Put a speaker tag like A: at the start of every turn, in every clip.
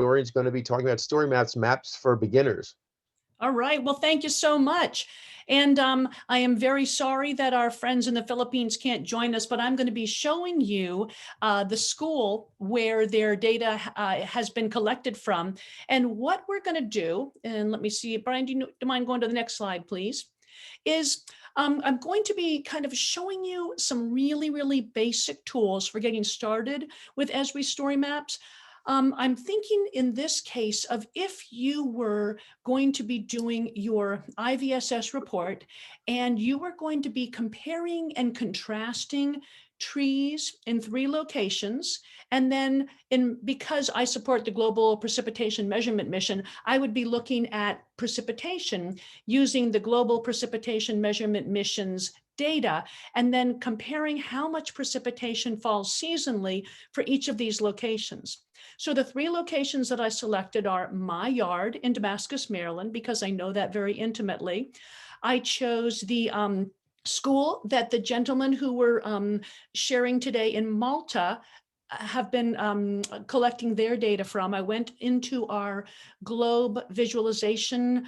A: Dorian's going to be talking about StoryMaps, maps for beginners.
B: All right. Well, thank you so much. And I am very sorry that our friends in the Philippines can't join us, but I'm going to be showing you the school where their data has been collected from. And what we're going to do, and let me see, Brian, do you mind going to the next slide, please? Is I'm going to be kind of showing you some really, really basic tools for getting started with Esri StoryMaps. I'm thinking in this case of if you were going to be doing your IVSS report and you were going to be comparing and contrasting trees in 3 locations. And then because I support the Global Precipitation Measurement Mission, I would be looking at precipitation using the Global Precipitation Measurement Mission's data, and then comparing how much precipitation falls seasonally for each of these locations. So the 3 locations that I selected are my yard in Damascus, Maryland, because I know that very intimately. I chose the school that the gentlemen who were sharing today in Malta have been collecting their data from. I went into our globe visualization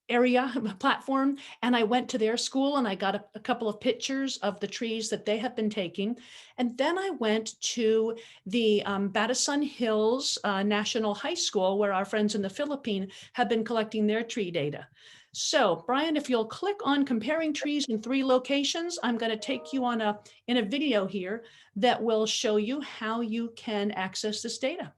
B: area platform, and I went to their school and I got a couple of pictures of the trees that they have been taking. And then I went to the Batasan Hills National High School, where our friends in the Philippines have been collecting their tree data. So Brian, if you'll click on comparing trees in 3 locations, I'm going to take you on in a video here that will show you how you can access this data.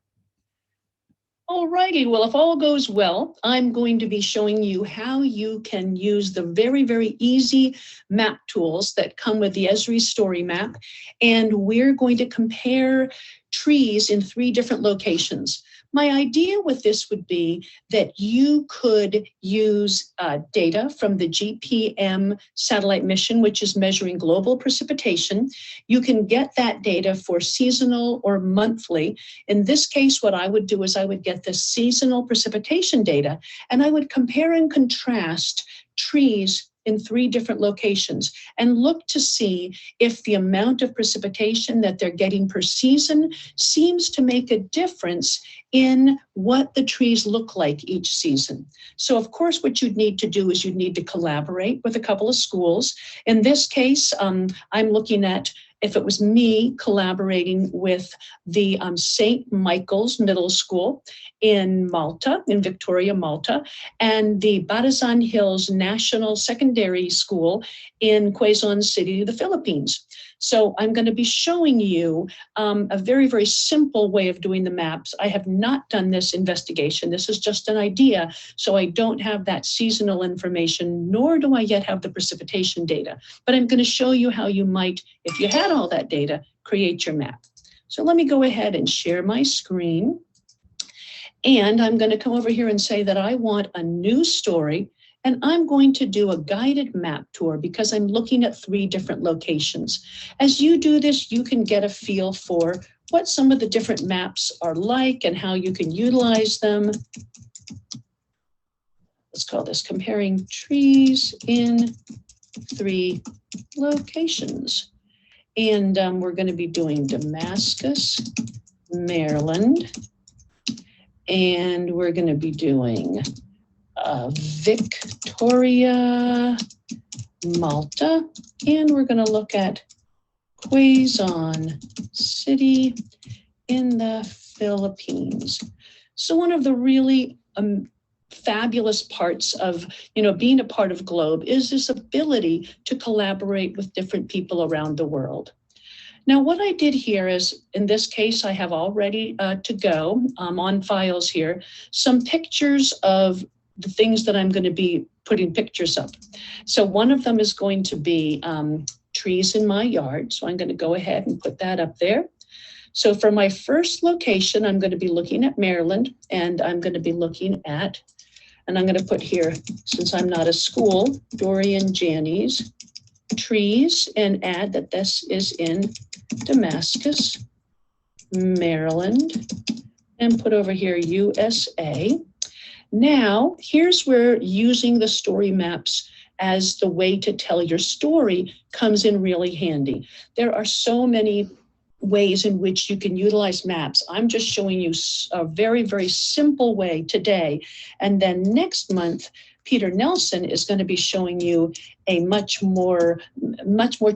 B: All righty, well, if all goes well, I'm going to be showing you how you can use the very, very easy map tools that come with the Esri StoryMap, and we're going to compare trees in 3 different locations. My idea with this would be that you could use data from the GPM satellite mission, which is measuring global precipitation. You can get that data for seasonal or monthly. In this case, what I would do is I would get the seasonal precipitation data, and I would compare and contrast trees in 3 different locations and look to see if the amount of precipitation that they're getting per season seems to make a difference in what the trees look like each season. So of course, what you'd need to do is you'd need to collaborate with a couple of schools. In this case, I'm looking at, if it was me collaborating with the St. Michael's Middle School in Malta, in Victoria, Malta, and the Batasan Hills National Secondary School in Quezon City, the Philippines. So I'm going to be showing you a very, very simple way of doing the maps. I have not done this investigation. This is just an idea. So I don't have that seasonal information, nor do I yet have the precipitation data. But I'm going to show you how you might, if you had all that data, create your map. So let me go ahead and share my screen. And I'm going to come over here and say that I want a new story. And I'm going to do a guided map tour because I'm looking at 3 different locations. As you do this, you can get a feel for what some of the different maps are like and how you can utilize them. Let's call this comparing trees in 3 locations. And we're going to be doing Damascus, Maryland. And we're going to be doing Victoria, Malta, and we're going to look at Quezon City in the Philippines. So one of the really fabulous parts of being a part of Globe is this ability to collaborate with different people around the world. Now, what I did here is, in this case, I have all ready to go on files here, some pictures of the things that I'm going to be putting pictures of. So one of them is going to be trees in my yard. So I'm going to go ahead and put that up there. So for my first location, I'm going to be looking at Maryland, and I'm going to be looking at, and I'm going to put here, since I'm not a school, Dorian Janney's trees, and add that this is in Damascus, Maryland, and put over here USA. Now, here's where using the StoryMaps as the way to tell your story comes in really handy. There are so many ways in which you can utilize maps. I'm just showing you a very, very simple way today. And then next month, Peter Nelson is going to be showing you a much more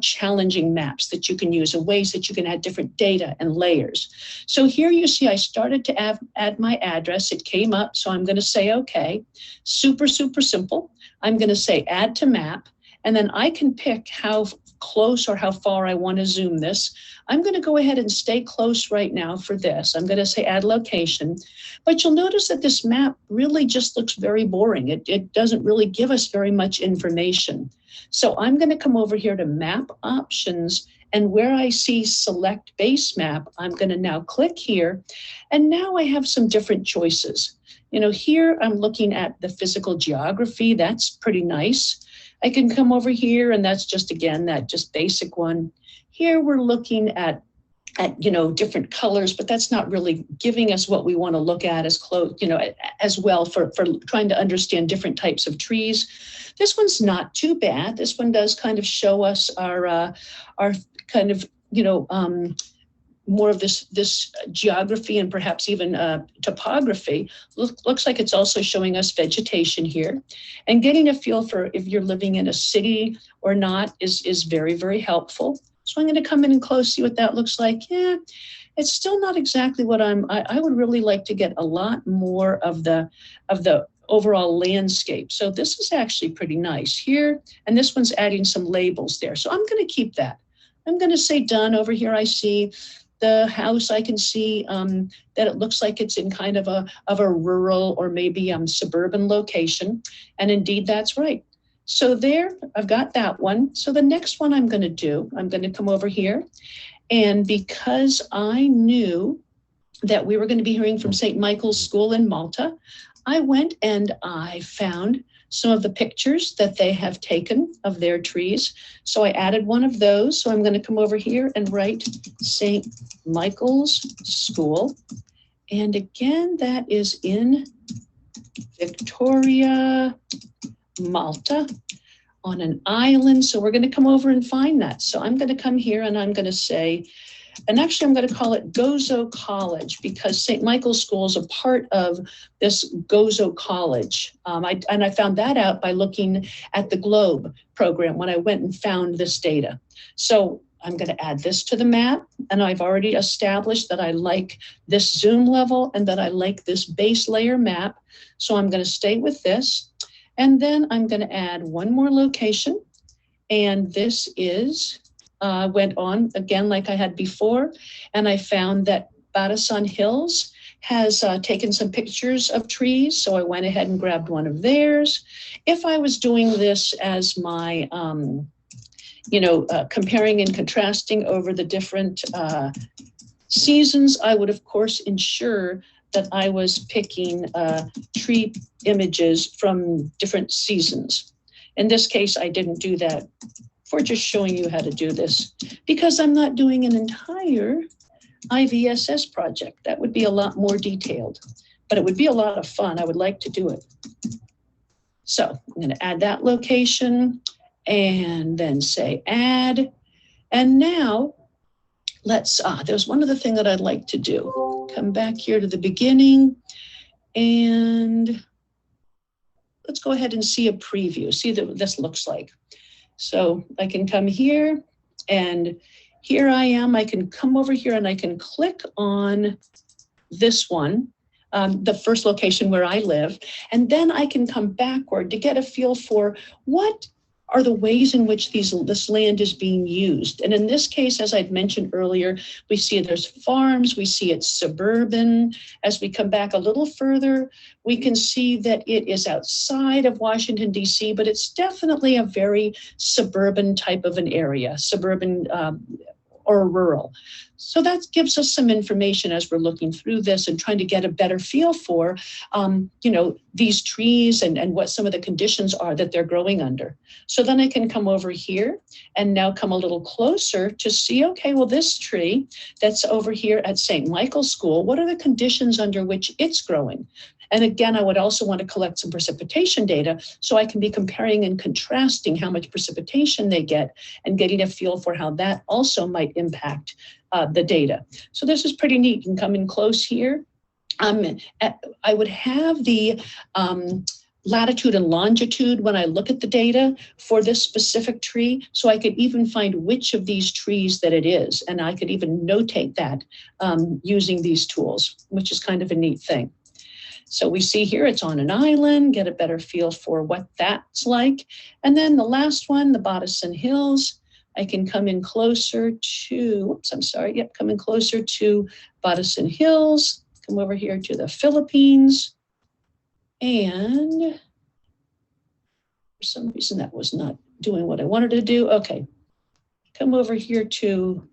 B: challenging maps that you can use and ways that you can add different data and layers. So here you see I started to add my address. It came up, so I'm going to say okay. Super, super simple. I'm going to say add to map, and then I can pick how close or how far I want to zoom this. I'm going to go ahead and stay close right now for this. I'm going to say add location, but you'll notice that this map really just looks very boring. It doesn't really give us very much information. So I'm going to come over here to map options, and where I see select base map, I'm going to now click here, and now I have some different choices. You know, here I'm looking at the physical geography. That's pretty nice. I can come over here, and that's just, again, that just basic one. Here we're looking at you know, different colors, but that's not really giving us what we want to look at as close, you know, as well for trying to understand different types of trees. This one's not too bad. This one does kind of show us our kind of, you know, more of this geography and perhaps even topography. Looks like it's also showing us vegetation here, and getting a feel for if you're living in a city or not is very, very helpful. So I'm going to come in and close, see what that looks like. Yeah, it's still not exactly what I would really like to get a lot more of the overall landscape. So this is actually pretty nice here. And this one's adding some labels there. So I'm going to keep that. I'm going to say done. Over here I see the house. I can see that it looks like it's in kind of a rural or maybe suburban location. And indeed, that's right. So there, I've got that one. So the next one I'm going to do, I'm going to come over here. And because I knew that we were going to be hearing from St. Michael's School in Malta, I went and I found some of the pictures that they have taken of their trees. So I added one of those. So I'm going to come over here and write St. Michael's School. And again, that is in Victoria, Malta, on an island. So we're going to come over and find that. So I'm going to come here and I'm going to say, and actually I'm going to call it Gozo College, because St. Michael's School is a part of this Gozo College. I found that out by looking at the GLOBE program when I went and found this data. So I'm going to add this to the map, and I've already established that I like this zoom level and that I like this base layer map. So I'm going to stay with this. And then I'm going to add one more location. And this is, went on again like I had before. And I found that Badasan Hills has taken some pictures of trees. So I went ahead and grabbed one of theirs. If I was doing this as my, comparing and contrasting over the different seasons, I would, of course, ensure that I was picking tree images from different seasons. In this case, I didn't do that for just showing you how to do this, because I'm not doing an entire IVSS project. That would be a lot more detailed, but it would be a lot of fun. I would like to do it. So I'm going to add that location and then say add. And now there's one other thing that I'd like to do. Come back here to the beginning, and let's go ahead and see a preview, see what this looks like. So I can come here, and here I am. I can come over here and I can click on this one, the first location where I live, and then I can come backward to get a feel for what are the ways in which this land is being used. And in this case, as I'd mentioned earlier, we see there's farms, we see it's suburban. As we come back a little further, we can see that it is outside of Washington, D.C., but it's definitely a very suburban type of an area, suburban or rural. So that gives us some information as we're looking through this and trying to get a better feel for, these trees and what some of the conditions are that they're growing under. So then I can come over here and now come a little closer to see, okay, well, this tree that's over here at St. Michael's School, what are the conditions under which it's growing? And again, I would also want to collect some precipitation data so I can be comparing and contrasting how much precipitation they get and getting a feel for how that also might impact the data. So this is pretty neat. You can come in close here. I would have the latitude and longitude when I look at the data for this specific tree, so I could even find which of these trees that it is, and I could even notate that using these tools, which is kind of a neat thing. So we see here it's on an island, get a better feel for what that's like. And then the last one, the Badasan Hills, I can come in closer to, come in closer to Badasan Hills, come over here to the Philippines. And for some reason that was not doing what I wanted to do. Okay, come over here to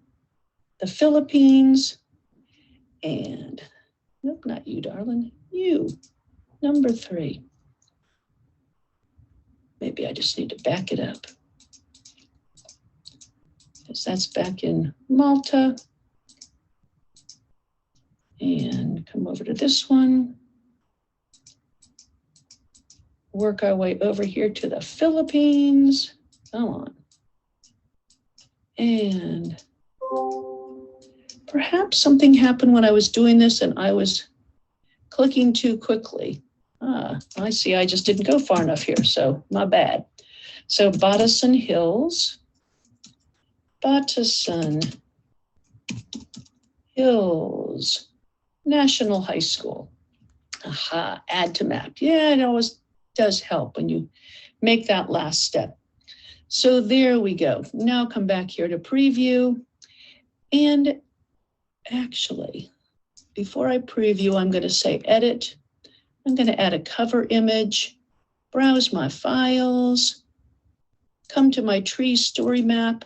B: the Philippines and, nope, not you, darling, you, number 3. Maybe I just need to back it up, because that's back in Malta. And come over to this one. Work our way over here to the Philippines. Come on. And perhaps something happened when I was doing this and I was clicking too quickly. I see I just didn't go far enough here, so my bad. So Badasan Hills, Badasan Hills National High School. Aha, add to map. Yeah, it always does help when you make that last step. So there we go. Now come back here to preview. And actually, before I preview, I'm going to say edit. I'm going to add a cover image, browse my files, come to my tree story map,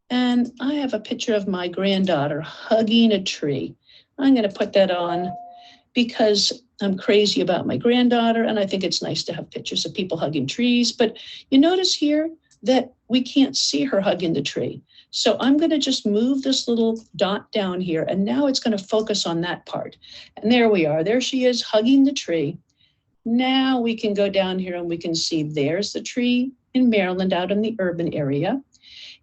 B: and I have a picture of my granddaughter hugging a tree. I'm going to put that on because I'm crazy about my granddaughter, and I think it's nice to have pictures of people hugging trees. But you notice here that we can't see her hugging the tree. So I'm going to just move this little dot down here, and now it's going to focus on that part. And there we are. There she is hugging the tree. Now we can go down here and we can see there's the tree in Maryland out in the urban area.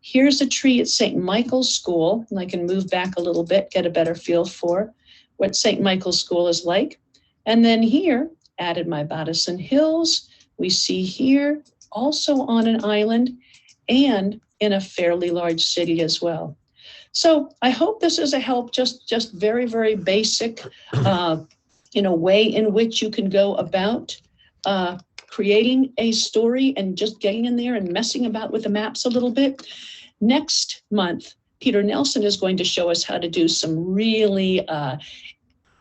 B: Here's a tree at St. Michael's School, and I can move back a little bit, get a better feel for what St. Michael's School is like. And then here, added my Badasan Hills. We see here also on an island and in a fairly large city as well. So I hope this is a help, just very, very basic, way in which you can go about creating a story and just getting in there and messing about with the maps a little bit. Next month, Peter Nelson is going to show us how to do some really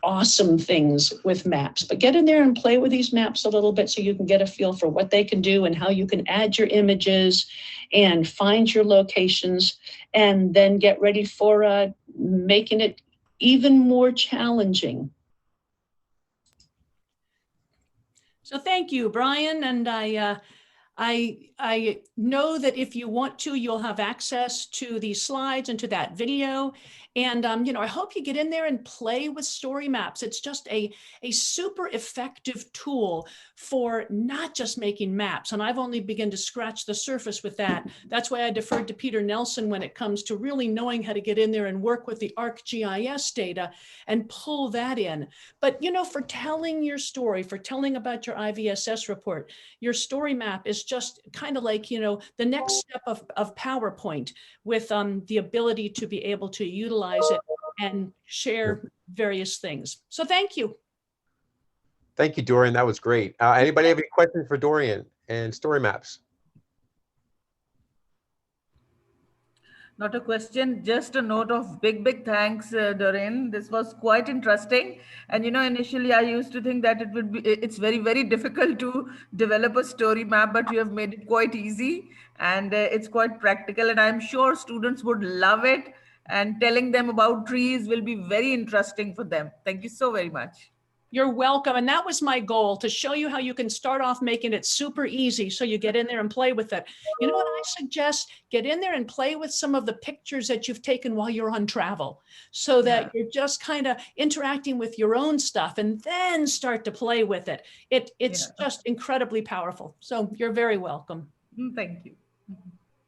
B: awesome things with maps. But get in there and play with these maps a little bit so you can get a feel for what they can do and how you can add your images and find your locations, and then get ready for making it even more challenging. So thank you, Brian. And I know that if you want to, you'll have access to these slides and to that video. And, I hope you get in there and play with StoryMaps. It's just a super effective tool for not just making maps. And I've only begun to scratch the surface with that. That's why I deferred to Peter Nelson when it comes to really knowing how to get in there and work with the ArcGIS data and pull that in. But, for telling your story, for telling about your IVSS report, your story map is just kind of like, the next step of PowerPoint with the ability to be able to utilize it and share various things. So thank you.
A: Thank you, Dorian. That was great. Anybody have any questions for Dorian and StoryMaps?
C: Not a question, just a note of big thanks, Dorian. This was quite interesting. And initially I used to think that it's very difficult to develop a story map, but you have made it quite easy, and it's quite practical. And I'm sure students would love it, and telling them about trees will be very interesting for them. Thank you so very much.
B: You're welcome. And that was my goal, to show you how you can start off making it super easy so you get in there and play with it. You know what I suggest? Get in there and play with some of the pictures that you've taken while you're on travel, so that you're just kind of interacting with your own stuff, and then start to play with it. It's just incredibly powerful. So you're very welcome.
C: Thank you.